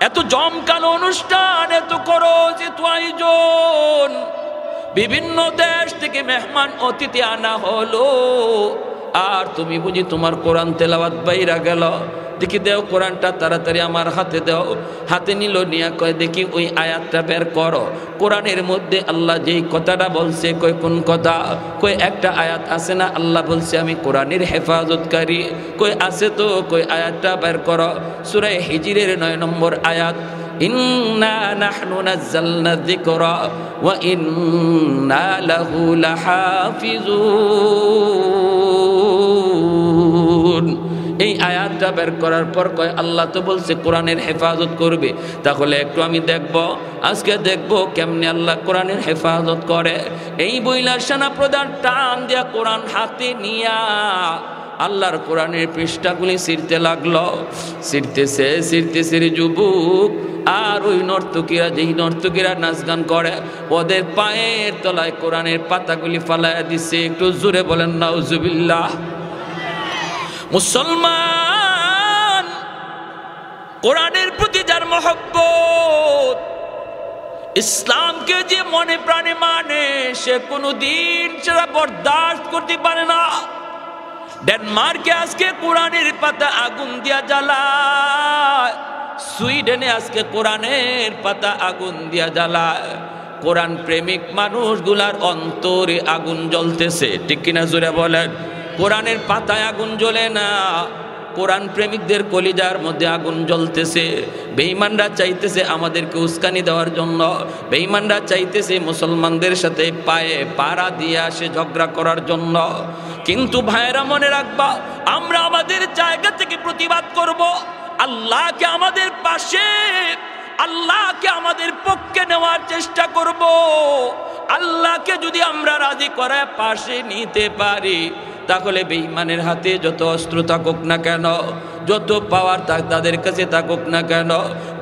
এত জমকালো অনুষ্ঠান, এত খরচ, এত আয়োজন, বিভিন্ন দেশ থেকে মেহমান অতিথি আনা হলো, আর তুমি বুঝি তোমার কোরআন তেলাওয়াত বাইরা গেল। দেখি দেও কোরআনটা তাড়াতাড়ি আমার হাতে দাও। হাতে নিল, নিয়া কয় দেখি ওই আয়াতটা বের করো। কোরআনের মধ্যে আল্লাহ যেই কথাটা বলছে, কয় কোন কথা? কই একটা আয়াত আছে না আল্লাহ বলছে আমি কোরআনের হেফাজতকারী। কই আছে তো, কই আয়াতটা বের করো। সূরা হিজরের 9 নম্বর আয়াত, ইন্না নাহনু নাযালনা যিকরা ওয়া ইন্না লাহু লাহাফিজুন। এই আয়াতটা বের করার পর কয় আল্লাহ তো বলছে কোরআনের হেফাজত করবে, তাহলে একটু আমি দেখব, আজকে দেখব কেমনে আল্লাহ কোরআনের হেফাজত করে। এই বইলার সেনা প্রধান টান দিয়া কোরআন হাতে নিয়া আল্লাহর কোরআনের পৃষ্ঠাগুলি ছিঁড়তে লাগলো। ছিঁড়তেছে ছিঁড়তেছে যুবক, আর ওই নর্তকীরা, যেই নর্তকীরা নাচ গান করে, ওদের পায়ের তলায় কোরআনের পাতাগুলি ফালাইয়া দিছে। একটু জোরে বলেন নাউজুবিল্লাহ। মুসলমান, কোরআনের প্রতি যার মহব্বত, ইসলামকে যে মনে প্রাণে মানে, সে কোনোদিন সেটা বরদাস্ত করতে পারে না। ডেনমার্কে আজকে কোরআনের পাতা আগুন দিয়া জ্বালায়, সুইডেনে আজকে কোরআনের পাতা আগুন দিয়া জ্বালায়। কোরআন প্রেমিক মানুষগুলার অন্তরে আগুন জ্বলতেছে, ঠিক কিনা জোরে বলেন? কোরআনের পাতায় আগুন জ্বলে না, কোরআন প্রেমিকদের কলিজার মধ্যে আগুন জ্বলতেছে। বেঈমানরা চাইতেছে আমাদেরকে উস্কানি দেওয়ার জন্য, বেঈমানরা চাইতেছে মুসলমানদের সাথে পায়ে পাড়া দিয়ে আসে ঝগড়া করার জন্য। কিন্তু ভাইরা মনে রাখবা, আমরা আমাদের জায়গা থেকে প্রতিবাদ করব, আল্লাহকে আমাদের পাশে, আল্লাহকে আমাদের পক্ষে নেওয়ার চেষ্টা করব। আল্লাহকে যদি আমরা রাজি করে পাশে নিতে পারি, তাহলে বেঈমানের হাতে যত অস্ত্র থাকুক না কেন, যত পাওয়ার তাদের কাছে থাকুক না কেন,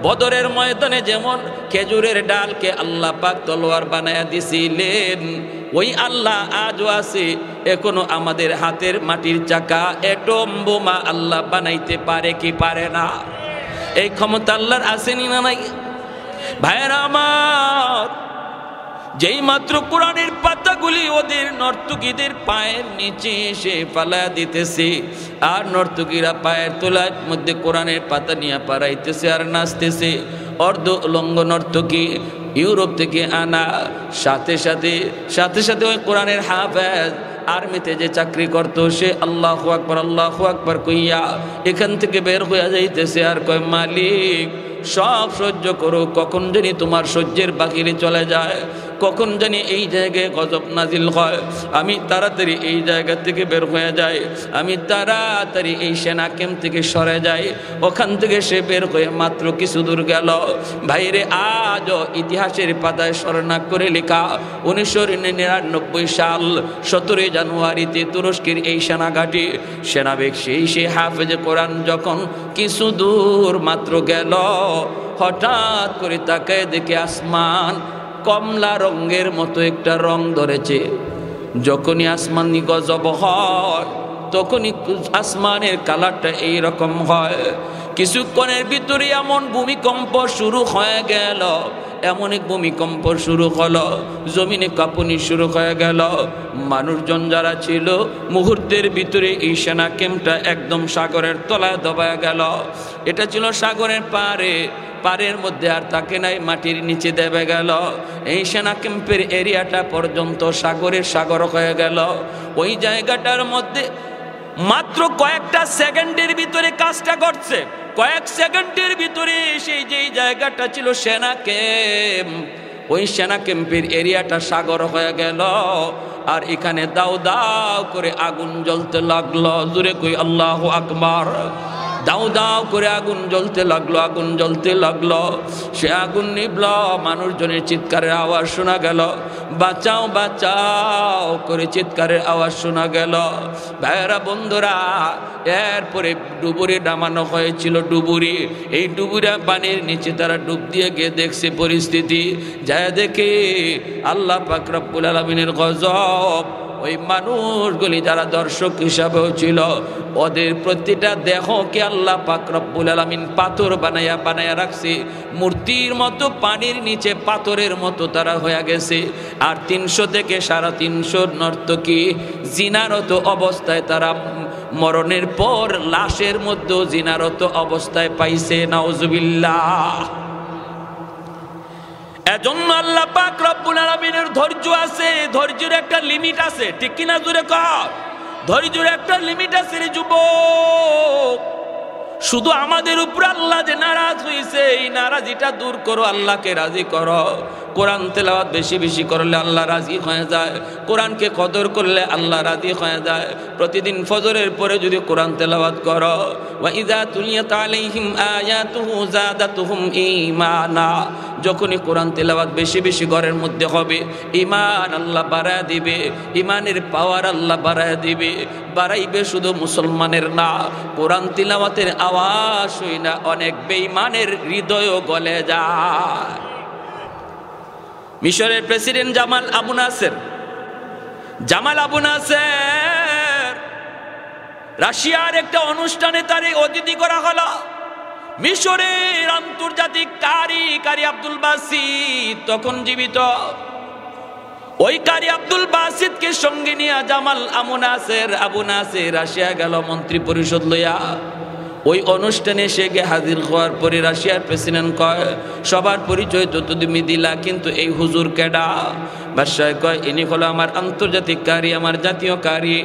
বদরের ময়দানে যেমন খেজুরের ডালকে আল্লাহ পাক তলোয়ার বানায়া দিছিলেন, ওই আল্লাহ আজও আছে। এখনো আমাদের হাতের মাটির চাকা, এটম বোমা আল্লাহ বানাইতে পারে কি পারে না? এই ক্ষমতা আল্লাহর আসেনি না নাই? ভাইয়েরা আমার, যেই মাত্র কোরআনের পাতাগুলি ওদের নর্তকীদের পায়ের নিচে এসে ফালা দিতেছে, আর নর্তকীরা পায়ের তোলার মধ্যে কোরআনের পাতা নিয়ে পাড়াইতেছে আর নাচতেছে। অর্ধ উলঙ্গ নর্তকী ইউরোপ থেকে আনা, সাথে সাথে সাথে সাথে ওই কোরআনের হাফেজ আর্মিতে যে চাকরি করতো, সে আল্লাহু আকবার কইয়া এখান থেকে বের হইয়া যাইতেছে, আর কয় মালিক সব সহ্য করো, কখন জানি তোমার সহ্যের বাহিরে চলে যায়, কখন জানি এই জায়গায় গজব নাজিল হয়, আমি তাড়াতাড়ি এই জায়গা থেকে বের হয়ে যাই, আমি তাড়াতাড়ি এই সেনা ক্যাম্প থেকে সরে যাই। ওখান থেকে সে বের হয়ে মাত্র কিছু দূর গেল, ভাইরে আজও ইতিহাসের পাতায় স্মরণাক করে লেখা 1999 সাল 17 জানুয়ারিতে তুরস্কের এই সেনাঘাটি সেনাবেগ সেই হাফেজে কোরআন যখন কিছু দূর মাত্র গেল, হঠাৎ করে তাকায় দেখে আসমান কমলা রঙের মতো একটা রং ধরেছে। যখনই আসমানি গজব হয়, তখনই আসমানের কালারটা এইরকম হয়। কিছুক্ষণের ভিতরে এমন ভূমিকম্প শুরু হয়ে গেল, এমন এক ভূমিকম্প শুরু হলো, জমিনে কাঁপুনি শুরু হয়ে গেল। মানুষজন যারা ছিল মুহূর্তের ভিতরে এই সেনা ক্যাম্পটা একদম সাগরের তলায় দবায় গেল। এটা ছিল সাগরের পারে, পারের মধ্যে আর তাকে নাই, মাটির নিচে দেবে গেল। এই সেনা ক্যাম্পের এরিয়াটা পর্যন্ত সাগর হয়ে গেল। ওই জায়গাটার মধ্যে মাত্র কয়েকটা সেকেন্ডের ভিতরে কাজটা ঘটছে, কয়েক সেকেন্ডের ভিতরে সেই যেই জায়গাটা ছিল সেনা ক্যাম্প, ওই সেনা ক্যাম্পের এরিয়াটা সাগর হয়ে গেল। আর এখানে দাও দাও করে আগুন জ্বলতে লাগলো। জোরে কই আল্লাহু আকবার। দাও দাও করে আগুন জ্বলতে লাগলো, আগুন জ্বলতে লাগলো। সে আগুন নিভল, মানুষজনের চিৎকারের আওয়াজ শোনা গেল, বাঁচাও বাঁচাও করে চিৎকারের আওয়াজ শোনা গেল। ভাইয়েরা বন্ধুরা, এরপরে ডুবুরি নামানো হয়েছিল, ডুবুরি। এই ডুবুরা পানির নিচে তারা ডুব দিয়ে গিয়ে দেখছে পরিস্থিতি, যায় দেখে আল্লাহ পাক রব্বুল আলামিনের গজব। ওই মানুষগুলি যারা দর্শক হিসাবেও ছিল, ওদের প্রতিটা দেহকে আল্লাহ পাক রব্বুল আলামিন পাথর বানায়া বানায়া রাখছে, মূর্তির মতো পানির নিচে পাথরের মতো তারা হয়ে গেছে। আর 300 থেকে 350 নর্তকী জিনারত অবস্থায় তারা মরণের পর লাশের মধ্যে জিনারত অবস্থায় পাইছে। নাউজুবিল্লাহ। এজন্য আল্লাহ পাক রব্বুল আলামিনের ধৈর্য আছে, ধৈর্যের একটা লিমিট আছে, ঠিক কিনা জোরে কর? ধৈর্যের একটা লিমিট আছে রে যুবক। শুধু আমাদের উপর আল্লাহ যে নারাজ হয়েছে, এই নারাজিটা দূর করো, আল্লাহকে রাজি করো। কোরআন তেলাওয়াত বেশি বেশি করলে আল্লাহ রাজি হয়ে যায়, কোরআনকে কদর করলে আল্লাহ রাজি হয়ে যায়। প্রতিদিন ফজরের পরে যদি কোরআন তেলাওয়াত করো, ওয়া ইযা তুলিয়াত আলাইহিম আয়াতুহু যাদাতুহুম ঈমানা, যখনই কোরআন তেলাওয়াত বেশি বেশি ঘরের মধ্যে হবে, ঈমান আল্লাহ বাড়ায় দিবে, ঈমানের পাওয়ার আল্লাহ বাড়ায় দিবে। বাড়াইবে শুধু মুসলমানের না, কোরআন তিলাওয়াতের আওয়াজ হই না অনেক বেঈমানের হৃদয়ও গলে যায়। মিশরের প্রেসিডেন্ট জামাল আবু নাসের রাশিয়ার একটা অনুষ্ঠানে তার অতিথি করা হলো। মিশরের আন্তর্জাতিক কারি আব্দুল বাসিত তখন জীবিত। ওই কারি আব্দুল বাসিতকে সঙ্গে নিয়ে জামাল আবু নাসের রাশিয়া গেল মন্ত্রী পরিষদ লইয়া। ওই অনুষ্ঠানে সে গে হাজির হওয়ার পরে রাশিয়ার প্রেসিডেন্ট কয়, সবার পরিচয় তো তুমি দিলা, কিন্তু এই হুজুর কেডা? বাদশাহ কয়, ইনি হলো আমার আন্তর্জাতিক কারি, আমার জাতীয় কারি।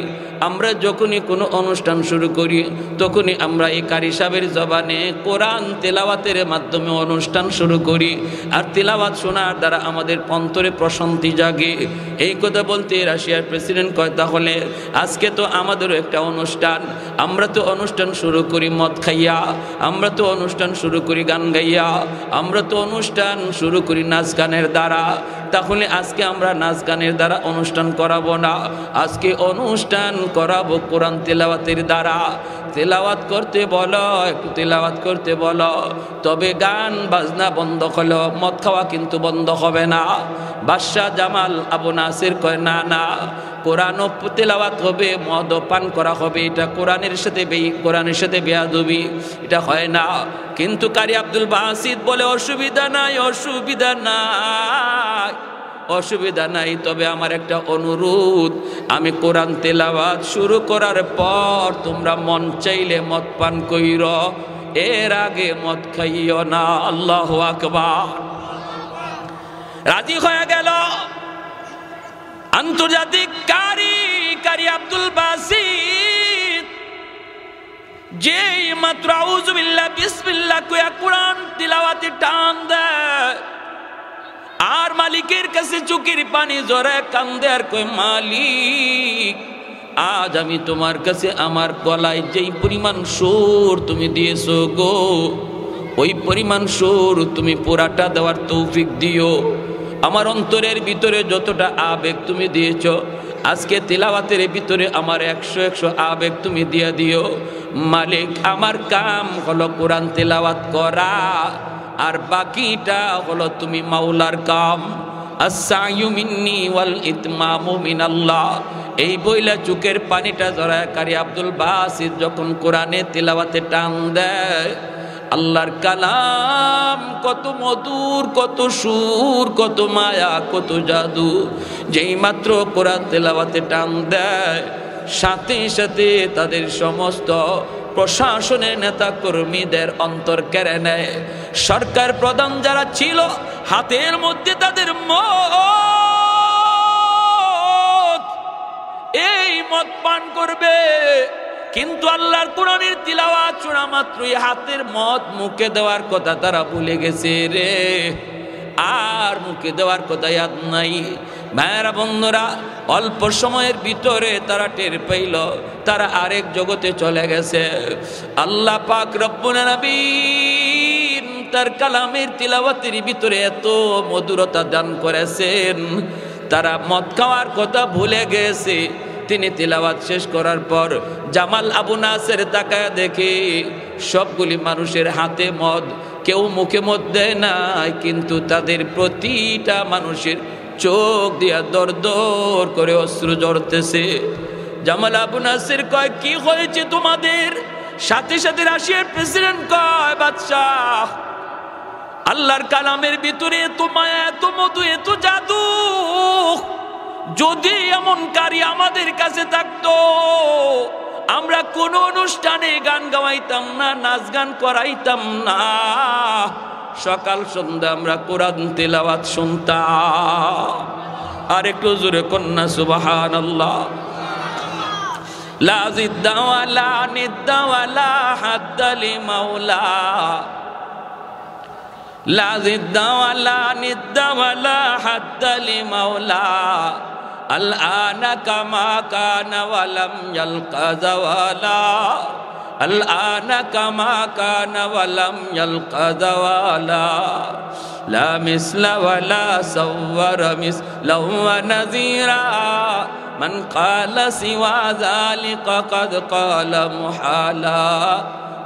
আমরা যখনই কোনো অনুষ্ঠান শুরু করি তখনই আমরা এই কারি সাহেবের জবানে কোরআন তেলাওয়াতের মাধ্যমে অনুষ্ঠান শুরু করি, আর তেলাওয়াত শোনার দ্বারা আমাদের অন্তরে প্রশান্তি জাগে। এই কথা বলতে রাশিয়ার প্রেসিডেন্ট কয়, তাহলে আজকে তো আমাদেরও একটা অনুষ্ঠান, আমরা তো অনুষ্ঠান শুরু করি মদ খাইয়া, আমরা তো অনুষ্ঠান শুরু করি গান গাইয়া, আমরা তো অনুষ্ঠান শুরু করি নাচ গানের দ্বারা। তাহলে আজকে আমরা নাচ গানের দ্বারা অনুষ্ঠান করাবো না, আজকে অনুষ্ঠান করাবো কোরআন তেলাওয়াতের দ্বারা। তেলাওয়াত করতে বলো, একটু তেলাওয়াত করতে বলো, তবে গান বাজনা বন্ধ হলো, মদ খাওয়া কিন্তু বন্ধ হবে না। বাদশাহ জামাল আবু নাসির কয়, না না, কোরআনও তেলাওয়াত হবে, মদও পান করা হবে, এটা কোরআনের সাথে বেয়াদবি, এটা হয় না। কিন্তু কারি আব্দুল বাসিত বলে, অসুবিধা নাই, তবে আমার একটা অনুরোধ, আমি কোরআন তেলাওয়াত শুরু করার পর তোমরা মন চাইলে মদ পান কইর, এর আগে মদ খাইও না। আল্লাহু আকবার। রাজি হয়ে গেল আন্তর্জাতিক কারি আব্দুল বাসিত। যেই মাত্র আউযু বিল্লাহ বিসমিল্লাহ কইয়া কোরআন তিলাওয়াতে টান দেয়, আর মালিকের কাছে চোখের পানি জড়ায় কান্দে আর কয়, মালিক, আজ আমি তোমার কাছে আমার গলায় যেই পরিমাণ সুর তুমি দিয়েছো গো, ওই পরিমাণ সুর তুমি পুরাটা দেওয়ার তৌফিক দিও। আমার অন্তরের ভিতরে যতটা আবেগ তুমি দিয়েছো, আজকে তিলাওয়াতের ভিতরে আমার 100 আবেগ তুমি দিয়ে দিও। মালিক, আমার কাম হলো কোরআন তিলাওয়াত করা, আর বাকিটা হলো তুমি মাওলার কাম। আস-সা'য়ু মিন্নি ওয়াল ইতমামু মিনাল্লাহ। এই বইলা চোখের পানিটা জড়ায় কারি আব্দুল বাসিত যখন কোরআনে তিলাওয়াতে টান দেয়, আল্লাহর কালাম কত মধুর, কত সুর, কত মায়া, কত জাদু। যেই মাত্র কোরআন তেলাওয়াতে টান দেয়, সাথে সাথে তাদের সমস্ত প্রশাসনের নেতা কর্মীদের অন্তর কেড়ে নেয়। সরকার প্রধান যারা ছিল, হাতের মধ্যে তাদের মত, এই মদ পান করবে, কিন্তু আল্লাহর কোরআনের তিলাওয়াত শোনা মাত্রই হাতের মদ মুখে দেওয়ার কথা তারা ভুলে গেছে রে, আর মুখে দেওয়ার কথা ইয়াদ নাই। ভাইয়েরা বন্ধুরা, অল্প সময়ের ভিতরে তারা টের পাইল তারা আরেক জগতে চলে গেছে। আল্লাহ পাক রব্বুল আলামিন তার কালামের তিলাওয়াতের ভিতরে এত মধুরতা দান করেছেন, তারা মদ খাওয়ার কথা ভুলে গেছে। তিনি তিলাওয়াত শেষ করার পর জামাল আবু নাসের তাকায় দেখে সবগুলি মানুষের হাতে মদ, কেউ মুখে মদ দেয় নাই, কিন্তু তাদের প্রতিটা মানুষের চোখ দিয়া দর দর করে অশ্রু ঝরতেছে। জামাল আবু নাসির কয় কি হয়েছে তোমাদের? সাথে সাথে রাশিয়ার প্রেসিডেন্ট কয় বাদশাহ, আল্লাহর কালামের ভিতরে এত মায়া, এত মধু, এত জাদু, যদি এমন কারি আমাদের কাছে থাকতো আমরা কোন অনুষ্ঠানে গান গাওয়াইতাম না, নাচ গান করাইতাম না, সকাল সন্ধ্যা আমরা কোরআন তেলাওয়াত শুনতাম। আর একটু জোরে কন্যা সুবহানাল্লাহ। লা জিদ্দা ওয়ালা নিদ্দা ওয়ালা হাদ্দা লিমাওলা, লা জিদ্দা ওয়ালা নিদ্দা ওয়ালা হাদ্দা লিমাওলা, আল আনা কামা কানা ওয়ালাম ইয়ালকা জাওয়ালা, আল আনা কামা কানা ওয়ালাম ইয়ালকা জাওয়ালা, লা মিসলা ওয়ালা সাওয়ারা মিসলা ওয়া নাযীরা, মান ক্বালা সিওয়া যালিকা ক্বাদ ক্বালা মুহালা,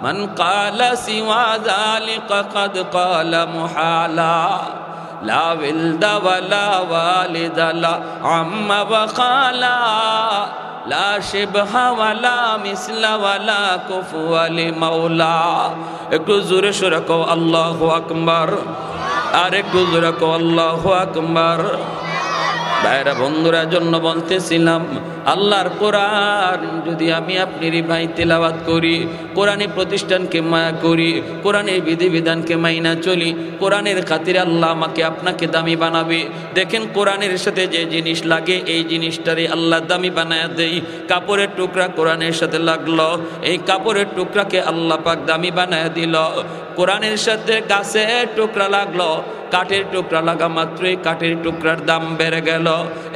মান ক্বালা সিওয়া যালিকা ক্বাদ ক্বালা মুহালা, লা ওয়ালদা ওয়ালা ওয়ালিদা লা আম্মা ওয়া খালা, লা শিবহা ওয়ালা মিসলা ওয়ালা কুফুয়া লিমাওলা। একটু জোরে সোরে কও আল্লাহু আকবার, আর একটু জোরে কও আল্লাহু আকবার। ভাইরা বন্ধুরা, জন্য বলতেছিলাম আল্লাহর কোরআন যদি আমি আপনার ভাই তেলাওয়াত করি, কোরআনী প্রতিষ্ঠানকে মায়া করি, কোরআনের বিধিবিধানকে মাইনা চলি, কোরআনের খাতিরে আল্লাহ আমাকে আপনাকে দামি বানাবে। দেখেন কোরআনের সাথে যে জিনিস লাগে এই জিনিসটারে আল্লাহ দামি বানায়া দেই। কাপড়ের টুকরা কোরআনের সাথে লাগলো, এই কাপড়ের টুকরাকে আল্লাহ পাক দামি বানায়া দিল। কোরআনের সাথে গাছের টুকরা লাগলো, কাঠের টুকরা লাগা মাত্রই কাঠের টুকরার দাম বেড়ে গেল।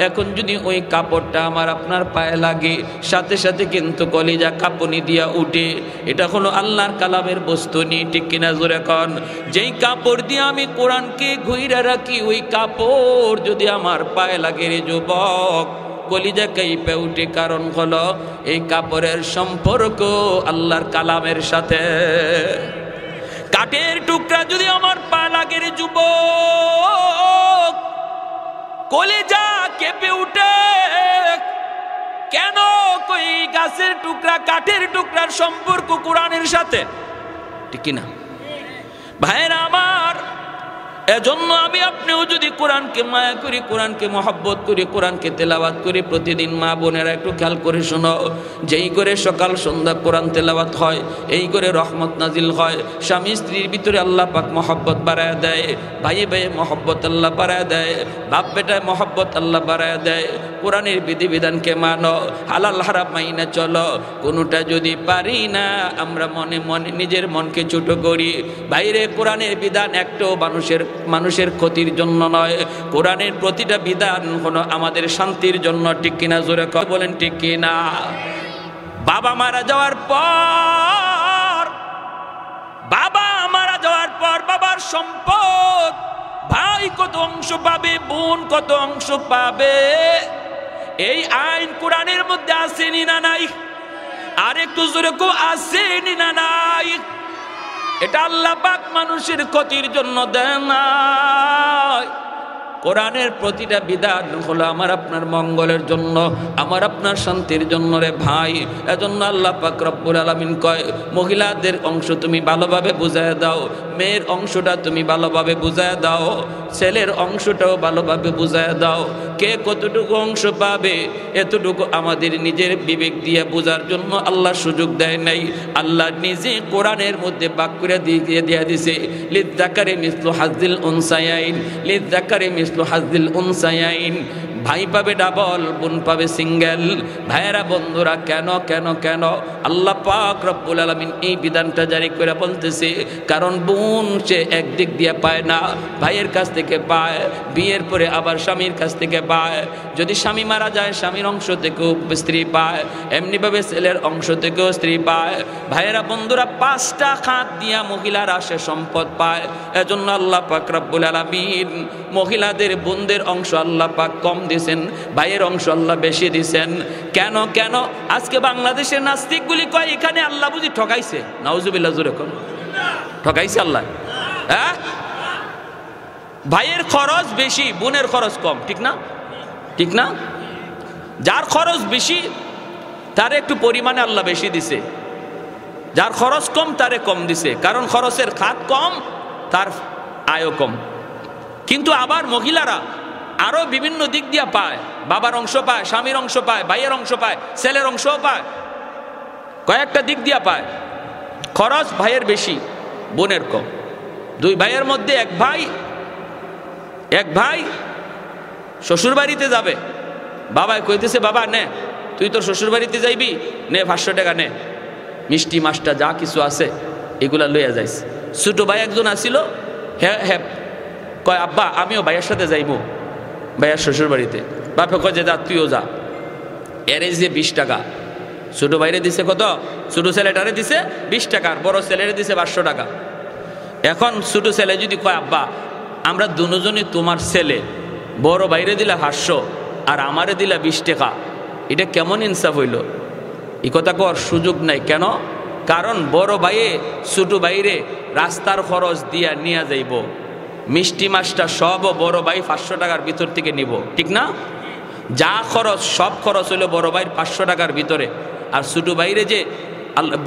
এখন যদি ওই কাপড়টা আমার আপনার পায়ে লাগে, সাথে সাথে কিন্তু কলিজা কাঁপুনি দিয়া উঠে। এটা হলো আল্লাহর কালামের বস্তু নি, ঠিক কিনা জোরে কন? যেই কাপড় দিয়ে আমি কোরআনকে ঘুইরা রাখি, ওই কাপড় যদি আমার পায়ে লাগে রে যুবক, কলিজা কাঁপে উঠে। কারণ হলো এই কাপড়ের সম্পর্ক আল্লাহর কালামের সাথে। কাঠের টুকরা যদি আমার পা লাগে রে যুবক, কলিজা কেঁপে উঠে। কেন? কই গাছের টুকরা কাঠের টুকরার সম্পর্ক কোরআনের সাথে, ঠিক না ভাইরা আমার? এজন্য আমি আপনিও যদি কোরআনকে মায়া করি, কোরআনকে মহব্বত করি, কোরআনকে তেলাওয়াত করি, প্রতিদিন মা বোনেরা একটু খেয়াল করে শোনো, যেই করে সকাল সন্ধ্যা কোরআন তেলাওয়াত হয়, এই করে রহমত নাজিল হয়। স্বামী স্ত্রীর ভিতরে আল্লাহ পাক মহব্বত বাড়ায় দেয়, ভাইয়ে ভাইয়ে মহব্বত আল্লাহ বাড়ায় দেয়, বাপ বেটায় মহব্বত আল্লাহ বাড়ায় দেয়। কোরআনের বিধিবিধানকে মানো, হালাল হারাম মাইনা চলো। কোনোটা যদি পারি না, আমরা মনে মনে নিজের মনকে ছোট করি। বাইরে কোরআনের বিধান একটাও মানুষের ক্ষতির জন্য নয়, কোরআনের প্রতিটা বিধান হলো আমাদের শান্তির জন্য, ঠিক কিনা জোরে বলেন ঠিক কিনা? বাবা মারা যাওয়ার পর বাবার সম্পদ ভাই কত অংশ পাবে, বোন কত অংশ পাবে, এই আইন কোরআনের মধ্যে আসেনি না নাই? আর একটু জোরে কো, আসেনি না নাই? এটা আল্লাহ পাক মানুষের ক্ষতির জন্য দেন নাই। কোরআনের প্রতিটা বিধান হলো আমার আপনার মঙ্গলের জন্য, আমার আপনার শান্তির জন্য রে ভাই। এজন্য আল্লাহ পাক রব্বুল আলামিন কয়, মহিলাদের অংশ তুমি ভালোভাবে বুঝায় দাও, মেয়ের অংশটা তুমি ভালোভাবে বুঝায় দাও, ছেলের অংশটাও ভালোভাবে বুঝায় দাও। কে কতটুকু অংশ পাবে এতটুকু আমাদের নিজের বিবেক দিয়ে বোঝার জন্য আল্লাহ সুযোগ দেয় নাই। আল্লাহ নিজে কোরআনের মধ্যে বাক করে দিয়ে দিছে, লিযযাকারি মিসলু হাজ্জিল উনসায়াইন, লিযযাকারি মিসলু হাজ্জিল উনসায়াইন। ভাই পাবে ডাবল, বোন পাবে সিঙ্গেল। ভাইয়েরা বন্ধুরা, কেন কেন কেন আল্লাহ পাক রব্বুল আলামিন এই বিধানটা জারি করে বলতেছে? কারণ বোন সে একদিক দিয়ে পায় না, ভাইয়ের কাছ থেকে পায়, বিয়ের পরে আবার স্বামীর কাছ থেকে পায়। যদি স্বামী মারা যায় স্বামীর অংশ থেকেও স্ত্রী পায়, এমনিভাবে ছেলের অংশ থেকেও স্ত্রী পায়। ভাইয়েরা বন্ধুরা, 5টা খাত দিয়া মহিলারা সে সম্পদ পায়। এজন্য আল্লাহ পাক রব্বুল আলামিন মহিলাদের বোনদের অংশ আল্লাহ পাক কম দিয়েছেন, ভাইয়ের অংশ আল্লাহ বেশি দিয়েছেন। কেন কেন? আজকে বাংলাদেশের নাস্তিকগুলি কয় এখানে আল্লাহ বুঝি ঠকাইছে। নাউজুবিল্লাহ, জোরে কোন ঠকাইছে আল্লাহ? হ্যাঁ, ভাইয়ের খরচ বেশি, বোনের খরচ কম, ঠিক না? ঠিক না? যার খরচ বেশি তার একটু পরিমাণে আল্লাহ বেশি দিছে, যার খরচ কম তারে কম দিছে, কারণ খরচের খাত কম, তার আয়ও কম। কিন্তু আবার মহিলারা আরো বিভিন্ন দিক দিয়ে পায়, বাবার অংশ পায়, স্বামীর অংশ পায়, ভাইয়ের অংশ পায়, ছেলের অংশও পায়, কয়েকটা দিক দিয়ে পায়। খরচ ভাইয়ের বেশি, বোনের কম। দুই ভাইয়ের মধ্যে এক ভাই শ্বশুর বাড়িতে যাবে, বাবা কইতেছে বাবা নে তুই তোর শ্বশুর বাড়িতে যাইবি, নে 500 টাকা নে, মিষ্টি মাছটা যা কিছু আছে এগুলা লইয়া যাইস। ছোট ভাই একজন আসিল, হ্যাঁ হ্যাঁ কয় আব্বা আমিও ভাইয়ের সাথে যাইবো ভাইয়ার শ্বশুর বাড়িতে। বাপে কয় যে যা তুইও যা। এর যে 20 টাকা, ছোট ভাইরে দিছে কত? ছোট ছেলেটারে দিছে 20 টাকা, আর বড় ছেলেরে দিছে 500 টাকা। এখন ছোট ছেলে যদি কয় আব্বা আমরা দুজনই তোমার ছেলে, বড় ভাইরে দিলা 500 আর আমারে দিলা 20 টাকা, এটা কেমন ইনসাফ হইল? এই কথা কর সুযোগ নাই। কেন? কারণ বড় ভাইয়ে ছোট ভাইরে রাস্তার খরচ দিয়া নিয়ে যাইব, মিষ্টি মাছটা সবও বড় ভাই 500 টাকার ভিতর থেকে নিব, ঠিক না? যা খরচ সব খরচ হইলো বড় ভাইয়ের 500 টাকার ভিতরে, আর ছোট ভাইরে যে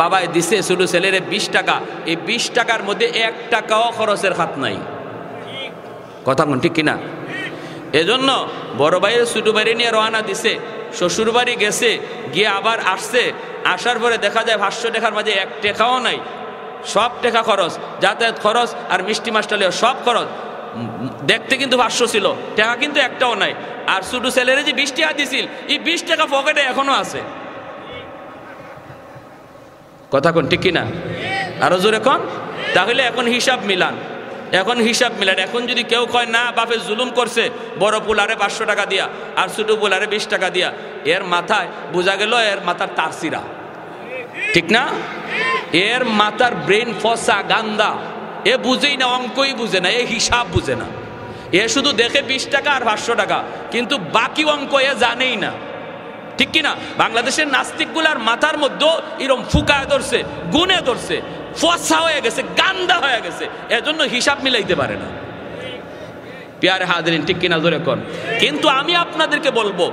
বাবায় দিছে ছোট ছেলেরে 20 টাকা, এই 20 টাকার মধ্যে 1 টাকাও খরচের হাত নাই। কথা কোন ঠিক কিনা? এজন্য বড় ভাইয়ের ছোট ভাইরে নিয়ে রওনা দিছে, শ্বশুর বাড়ি গেছে, গিয়ে আবার আসছে, আসার পরে দেখা যায় 500 টাকার মাঝে 1 টাকাও নাই, সব টাকা খরচ, যাতায়াত খরচ আর মিষ্টি মাছটা লিয়ে সব খরচ। দেখতে কিন্তু 500 ছিল, টাকা কিন্তু একটাও নাই। আর ছোট ছেলেরে যে 20 টাকা দিছিল, এই 20 টাকা পকেটে এখনো আছে। কথা কোন ঠিক কিনা? আরো জোরে কোন। তাহলে এখন হিসাব মিলান, এখন যদি কেউ কয় না বাপে জুলুম করছে, বড় পোলারে 500 টাকা দিয়া আর ছোট পোলারে 20 টাকা দিয়া, এর মাথায় বোঝা গেল এর মাথার তারসিরা, ঠিক না? এর মাথার ব্রেন ফসা গান্দা, এ বুঝেই না, অঙ্কই বুঝে না, এ হিসাব বুঝে না। এ শুধু দেখে 20 টাকা আর 500 টাকা, কিন্তু বাকি অঙ্ক এ জানেই না, ঠিক কিনা? বাংলাদেশের নাস্তিকগুলার মাথার মধ্যে এরকম ফুকায় ধরছে, গুনে ধরছে, ফসা হয়ে গেছে, গান্দা হয়ে গেছে, এজন্য হিসাব মিলাইতে পারে না। প্যারে হাজরিন, ঠিক কিনা জোরে কোন। কিন্তু আমি আপনাদেরকে বলবো,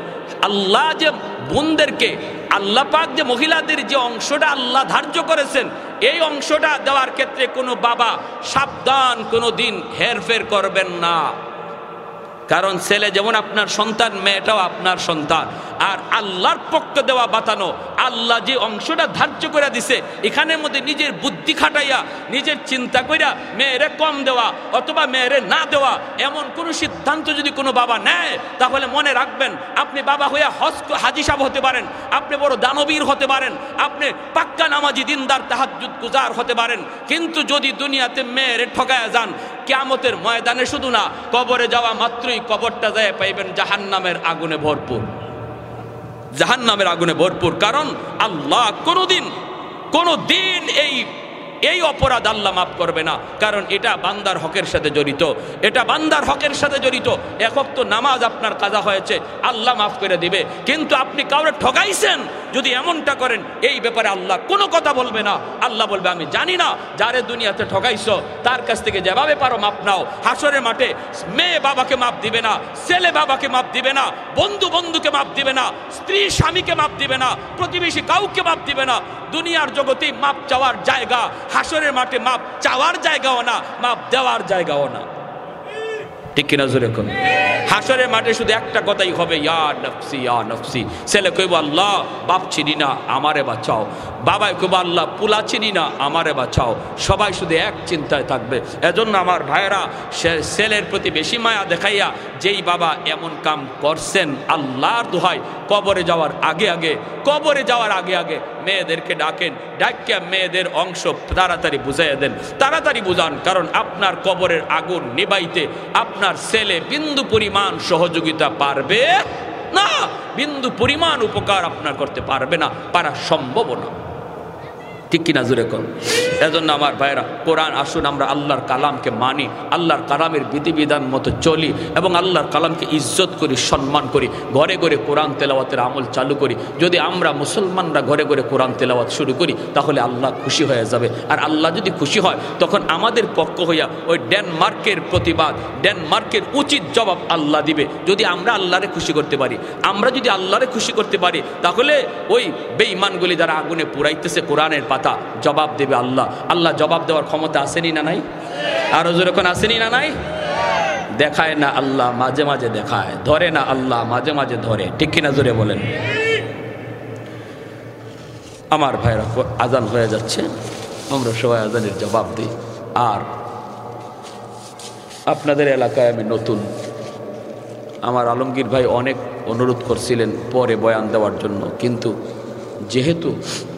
আল্লাহ যে বোনদেরকে, আল্লাহ পাক যে মহিলাদের যে অংশটা আল্লাহ ধার্য করেছেন, এই অংশটা দেওয়ার ক্ষেত্রে কোনো বাবা সাবধান, কোনো দিন হেরফের করবেন না। কারণ ছেলে যেমন আপনার সন্তান, মেয়েটাও আপনার সন্তান। আর আল্লাহর পক্ষ দেওয়া বাতানো, আল্লাহ যে অংশটা ধার্য করে দিছে, এখানের মধ্যে নিজের বুদ্ধি খাটাইয়া, নিজের চিন্তা কইরা মেয়েরে কম দেওয়া অথবা মেয়েরে না দেওয়া, এমন কোন সিদ্ধান্ত যদি কোনো বাবা নেয়, তাহলে মনে রাখবেন আপনি বাবা হইয়া হাজী সাহেব হতে পারেন, আপনি বড় দানবীর হতে পারেন, আপনি পাক্কা নামাজি দিনদার তাহাজ্জুদ গুজার হতে পারেন, কিন্তু যদি দুনিয়াতে মেয়েরে ঠকায়া যান, কিয়ামতের ময়দানে শুধু না, কবরে যাওয়া মাত্রই কবরটা যায় পাইবেন জাহান্নামের আগুনে ভরপুর, জাহান্নামের আগুনে ভরপুর। কারণ আল্লাহ কোনদিন এই অপরাধ আল্লাহ মাফ করবে না, কারণ এটা বান্দার হকের সাথে জড়িত, এটা বান্দার হকের সাথে জড়িত। এক ওয়াক্ত নামাজ আপনার কাজা হয়েছে, আল্লাহ মাফ করে দিবে, কিন্তু আপনি কাউরে ঠকাইছেন, যদি এমনটা করেন, এই ব্যাপারে আল্লাহ কোনো কথা বলবে না। আল্লাহ বলবে আমি জানি না, যারে দুনিয়াতে ঠকাইছো তার কাছ থেকে যেভাবে পারো মাপ নাও। হাসরের মাঠে মেয়ে বাবাকে মাপ দিবে না, ছেলে বাবাকে মাপ দিবে না, বন্ধু বন্ধুকে মাপ দিবে না, স্ত্রী স্বামীকে মাপ দিবে না, প্রতিবেশী কাউকে মাপ দিবে না। দুনিয়ার জগতে মাপ চাওয়ার জায়গা, হাসরের মাঠে মাপ চাওয়ার জায়গাও না, মাপ দেওয়ার জায়গাও না, ঠিক কিনা জোরে কোন। হাসরের মাঠে শুধু একটা কথাই হবে, ইয়া নফসি ইয়া নফসি। ছেলে কইব আল্লাহ বাপ চিনি না, আমারে বাঁচাও। বাবাই কইব আল্লাহ পুলা চিনি না, আমারে বাঁচাও। সবাই শুধু এক চিন্তায় থাকবে। এজন্য আমার ভাইয়েরা, ছেলের প্রতি বেশি মায়া দেখাইয়া যেই বাবা এমন কাম করছেন, আল্লাহর দোহাই কবরে যাওয়ার আগে আগে মেয়েদেরকে ডাকেন, ডাকিয়া মেয়েদের অংশ তাড়াতাড়ি বুঝাইয়া দেন, তাড়াতাড়ি বুঝান। কারণ আপনার কবরের আগুন নিবাইতে আপনার ছেলে বিন্দু পরিমাণ সহযোগিতা পারবে না, বিন্দু পরিমাণ উপকার আপনার করতে পারবে না, পারা সম্ভব না। ঠিক কিনা জোরে কোন? এজন্য আমার ভাইরা, কোরআন আসুন আমরা আল্লাহর কালামকে মানি, আল্লাহর কালামের বিধিবিধান মতো চলি এবং আল্লাহর কালামকে ইজ্জত করি, সম্মান করি, ঘরে ঘরে কোরআন তেলাওয়াতের আমল চালু করি। যদি আমরা মুসলমানরা ঘরে ঘরে কোরআন তেলাওয়াত শুরু করি তাহলে আল্লাহ খুশি হয়ে যাবে। আর আল্লাহ যদি খুশি হয় তখন আমাদের পক্ষ হইয়া ওই ডেনমার্কের প্রতিবাদ, ডেনমার্কের উচিত জবাব আল্লাহ দিবে। যদি আমরা আল্লাহরে খুশি করতে পারি, আমরা যদি আল্লাহরে খুশি করতে পারি, তাহলে ওই বেঈমানগুলি যারা আগুনে পুড়াইতেছে কোরআনের পাতা, জবাব দেবে আল্লাহ। আল্লাহ জবাব দেওয়ার ক্ষমতা আসেনি না নাই? আরো যেরকম আসেনি না নাই? দেখায় না আল্লাহ, মাঝে মাঝে দেখায়, ধরে না আল্লাহ, মাঝে মাঝে ধরে। ঠিক কিনা জোরে বলেন? আমার ভাইরা, আজান হয়ে যাচ্ছে, আমরা সবাই আজানের জবাব দিই। আর আপনাদের এলাকায় আমি নতুন, আমার আলমগীর ভাই অনেক অনুরোধ করছিলেন পরে বয়ান দেওয়ার জন্য, কিন্তু যেহেতু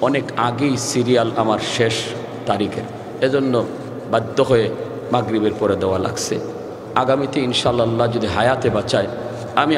অনেক আগেই সিরিয়াল আমার শেষ তারিখের, এজন্য বাধ্য হয়ে মাগরিবের পরে দেওয়া লাগছে। আগামীতে ইনশাআল্লাহ যদি হায়াতে বাঁচায় আমি